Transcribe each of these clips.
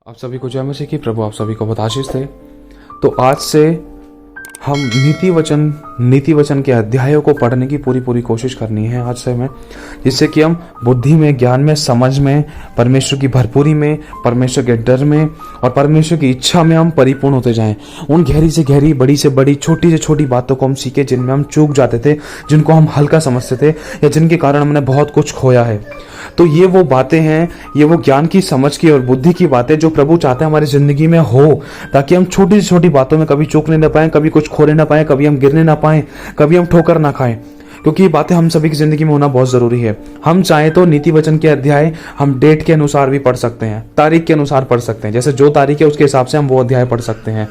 आप सभी को जय मसीह की। प्रभु आप सभी को बहुत आशीष दे। तो आज से हम नीति वचन के अध्यायों को पढ़ने की पूरी कोशिश करनी है आज से हमें, जिससे कि हम बुद्धि में, ज्ञान में, समझ में, परमेश्वर की भरपूरी में, परमेश्वर के डर में और परमेश्वर की इच्छा में हम परिपूर्ण होते जाएं। उन गहरी से गहरी, बड़ी से बड़ी, छोटी से छोटी बातों को हम सीखे जिनमें हम चूक जाते थे, जिनको हम हल्का समझते थे या जिनके कारण हमने बहुत कुछ खोया है। तो ये वो बातें हैं, ये वो ज्ञान की, समझ की और बुद्धि की बातें जो प्रभु चाहते हैं हमारी जिंदगी में हो, ताकि हम छोटी से छोटी बातों में कभी चूकने ना पाए, कभी कुछ खोने ना पाए, कभी हम गिरने ना पाए, कभी हम ठोकर ना खाएं। क्योंकि ये बातें हम सभी की जिंदगी में होना बहुत जरूरी है। हम चाहें तो नीति वचन के अध्याय हम डेट के अनुसार भी पढ़ सकते हैं, तारीख के अनुसार पढ़ सकते हैं, जैसे जो तारीख है उसके हिसाब से हम वो अध्याय पढ़ सकते हैं।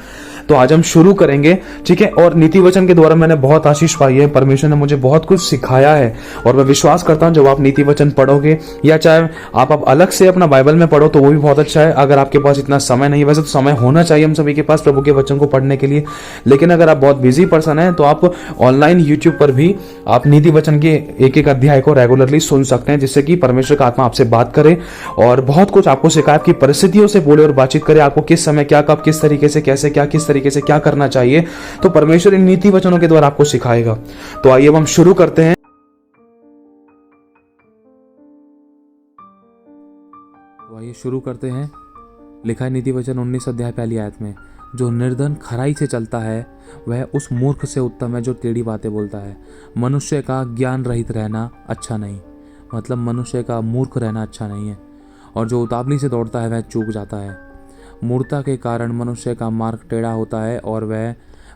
तो आज हम शुरू करेंगे, ठीक है। और नीति वचन के द्वारा मैंने बहुत आशीष पाई है, परमेश्वर ने मुझे बहुत कुछ सिखाया है और मैं विश्वास करता हूं जब आप नीति वचन पढ़ोगे या चाहे आप अलग से अपना बाइबल में पढ़ो तो वो भी बहुत अच्छा है। अगर आपके पास इतना समय नहीं, वैसे तो समय होना चाहिए हम सभी के पास प्रभु के वचन को पढ़ने के लिए, लेकिन अगर आप बहुत बिजी पर्सन है तो आप ऑनलाइन यूट्यूब पर भी आप नीति वचन के एक एक अध्याय को रेगुलरली सुन सकते हैं, जिससे कि परमेश्वर का आत्मा आपसे बात करे और बहुत कुछ आपको सिखाए, आपकी परिस्थितियों से बोले और बातचीत करे, आपको किस समय क्या, कब, किस तरीके से, कैसे क्या, किस तरीके से क्या करना चाहिए। तो परमेश्वर इन नीति वचनों के द्वारा आपको सिखाएगा। तो आइए अब हम शुरू करते हैं। लिखा है नीति वचन 19 अध्याय पहली आयत में, जो निर्धन खराई से चलता है वह उस मूर्ख से उत्तम है जो टेढ़ी बातें बोलता है। मनुष्य का ज्ञान रहित रहना अच्छा नहीं, मतलब मनुष्य का मूर्ख रहना अच्छा नहीं है। और जो उतावली से दौड़ता है वह चूक जाता है। मूर्खता के कारण मनुष्य का मार्ग टेढ़ा होता है और वह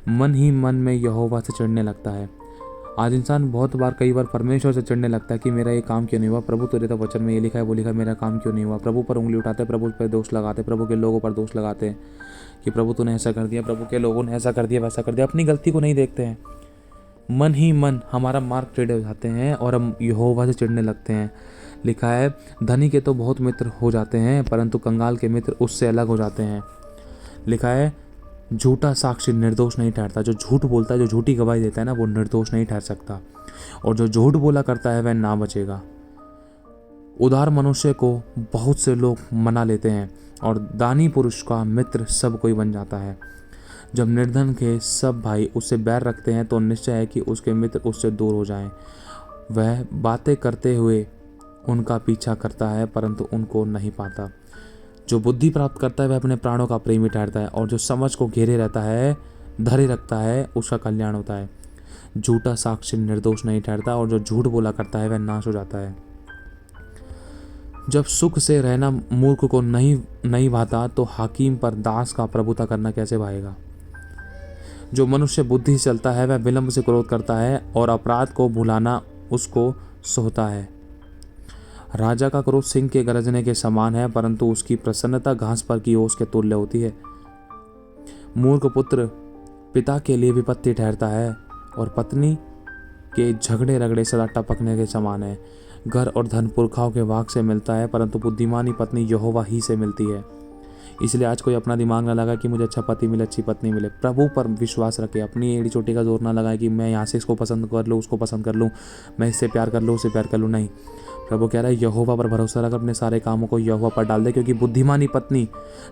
मन ही मन में यहोवा से चिढ़ने लगता है। आज इंसान कई बार परमेश्वर से चिढ़ने लगता है कि मेरा ये काम क्यों नहीं हुआ, प्रभु तेरे तो वचन में ये लिखा है, वो लिखा है, मेरा काम क्यों नहीं हुआ। प्रभु पर उंगली उठाते, प्रभु पर दोष लगाते, प्रभु के लोगों पर दोष लगाते हैं कि प्रभु तूने ऐसा कर दिया, प्रभु के लोगों ने ऐसा कर दिया, वैसा कर दिया। अपनी गलती को नहीं देखते हैं। मन ही मन हमारा मार्ग टेढ़े हो जाते हैं और हम यहोवा से चिढ़ने लगते हैं। लिखा है, धनी के तो बहुत मित्र हो जाते हैं परंतु कंगाल के मित्र उससे अलग हो जाते हैं। लिखा है, झूठा साक्षी निर्दोष नहीं ठहरता। जो झूठ बोलता है, जो झूठी गवाही देता है ना, वो निर्दोष नहीं ठहर सकता। और जो झूठ बोला करता है वह ना बचेगा। उदार मनुष्य को बहुत से लोग मना लेते हैं और दानी पुरुष का मित्र सब कोई बन जाता है। जब निर्धन के सब भाई उससे बैर रखते हैं तो निश्चय है कि उसके मित्र उससे दूर हो जाएं। वह बातें करते हुए उनका पीछा करता है परंतु उनको नहीं पाता। जो बुद्धि प्राप्त करता है वह अपने प्राणों का प्रेमी ठहरता है और जो समझ को घेरे रहता है, धरे रखता है, उसका कल्याण होता है। झूठा साक्षी निर्दोष नहीं ठहरता और जो झूठ बोला करता है वह नाश हो जाता है। जब सुख से रहना मूर्ख को नहीं भाता तो हाकिम पर दास का प्रभुता करना कैसे भाएगा। जो मनुष्य बुद्धि से चलता है वह विलंब से क्रोध करता है और अपराध को भुलाना उसको सोहता है। राजा का क्रोध सिंह के गरजने के समान है परंतु उसकी प्रसन्नता घास पर की ओस के तुल्य होती है। मूर्ख पुत्र पिता के लिए विपत्ति ठहरता है और पत्नी के झगड़े रगड़े सदा टपकने के समान है। घर और धन पुरखाओं के वाक से मिलता है परंतु बुद्धिमानी पत्नी यहोवा ही से मिलती है। इसलिए आज कोई अपना दिमाग ना लगाए कि मुझे अच्छा पति मिले, अच्छी पत्नी मिले। प्रभु पर विश्वास रखे, अपनी एड़ी चोटी का जोर ना लगाए कि मैं यहाँ से इसको पसंद कर लूँ, उसको पसंद कर लूँ, मैं इससे प्यार कर लूँ, उससे प्यार कर लूँ। नहीं, प्रभु कह रहा है यहोवा पर भरोसा रख, अपने सारे कामों को यहोवा पर डाल दे। क्योंकि बुद्धिमानी पत्नी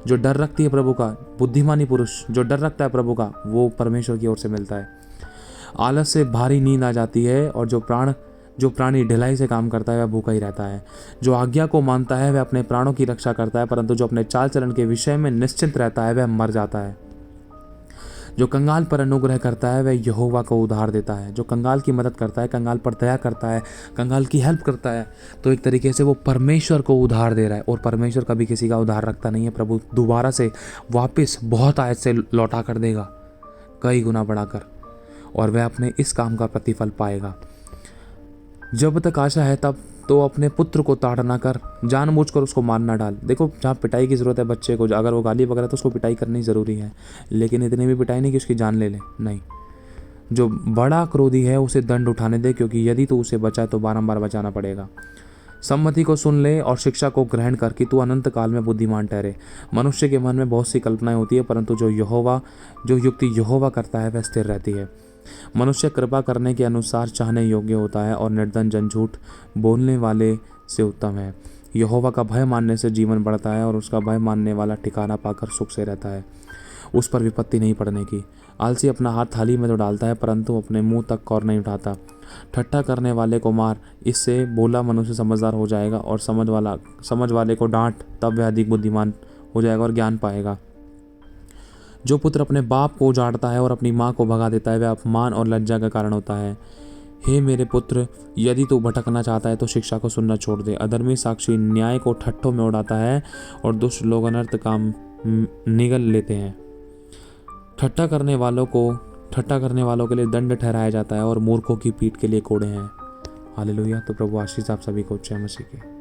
जो डर रखती है प्रभु का, बुद्धिमानी पुरुष जो डर रखता है प्रभु का, वो परमेश्वर की ओर से मिलता है। आलस से भारी नींद आ जाती है और जो प्राणी ढिलाई से काम करता है वह भूखा ही रहता है। जो आज्ञा को मानता है वह अपने प्राणों की रक्षा करता है परंतु जो अपने चाल चलन के विषय में निश्चिंत रहता है वह मर जाता है। जो कंगाल पर अनुग्रह करता है वह यहोवा को उधार देता है। जो कंगाल की मदद करता है, कंगाल पर दया करता है, कंगाल की हेल्प करता है, तो एक तरीके से वो परमेश्वर को उधार दे रहा है। और परमेश्वर कभी किसी का उधार रखता नहीं है। प्रभु दोबारा से वापस बहुत आयत से लौटा कर देगा, कई गुना बढ़ाकर, और वह अपने इस काम का प्रतिफल पाएगा। जब तक आशा है तब तो अपने पुत्र को ताड़ना कर, जानबूझकर उसको मारना डाल। देखो, जहाँ पिटाई की ज़रूरत है बच्चे को, अगर वो गाली वगैरह तो उसको पिटाई करनी ज़रूरी है, लेकिन इतनी भी पिटाई नहीं कि उसकी जान ले ले। नहीं, जो बड़ा क्रोधी है उसे दंड उठाने दे, क्योंकि यदि तू उसे बचाए तो बारंबार बचाना पड़ेगा। सम्मति को सुन ले और शिक्षा को ग्रहण कर कि तू अनंत काल में बुद्धिमान ठहरे। मनुष्य के मन में बहुत सी कल्पनाएं होती है परंतु जो युक्ति यहोवा करता है वह स्थिर रहती है। मनुष्य कृपा करने के अनुसार चाहने योग्य होता है और निर्धन जन झूठ बोलने वाले से उत्तम है। यहोवा का भय मानने से जीवन बढ़ता है और उसका भय मानने वाला ठिकाना पाकर सुख से रहता है, उस पर विपत्ति नहीं पड़ने की। आलसी अपना हाथ थाली में तो डालता है परंतु अपने मुंह तक कौर नहीं उठाता। ठट्ठा करने वाले को मार, इससे भोला मनुष्य समझदार हो जाएगा, और समझ वाले को डांट, तब वह अधिक बुद्धिमान हो जाएगा और ज्ञान पाएगा। जो पुत्र अपने बाप को उजाड़ता है और अपनी माँ को भगा देता है, वह अपमान और लज्जा का कारण होता है। हे मेरे पुत्र, यदि तू भटकना चाहता है तो शिक्षा को सुनना छोड़ दे। अधर्मी साक्षी न्याय को ठट्ठों में उड़ाता है और दुष्ट लोग अनर्थ काम निगल लेते हैं। ठट्ठा करने वालों के लिए दंड ठहराया जाता है और मूर्खों की पीठ के लिए कोड़े हैं। हालेलुया। तो प्रभु आशीष आप सभी को जय मसीह की।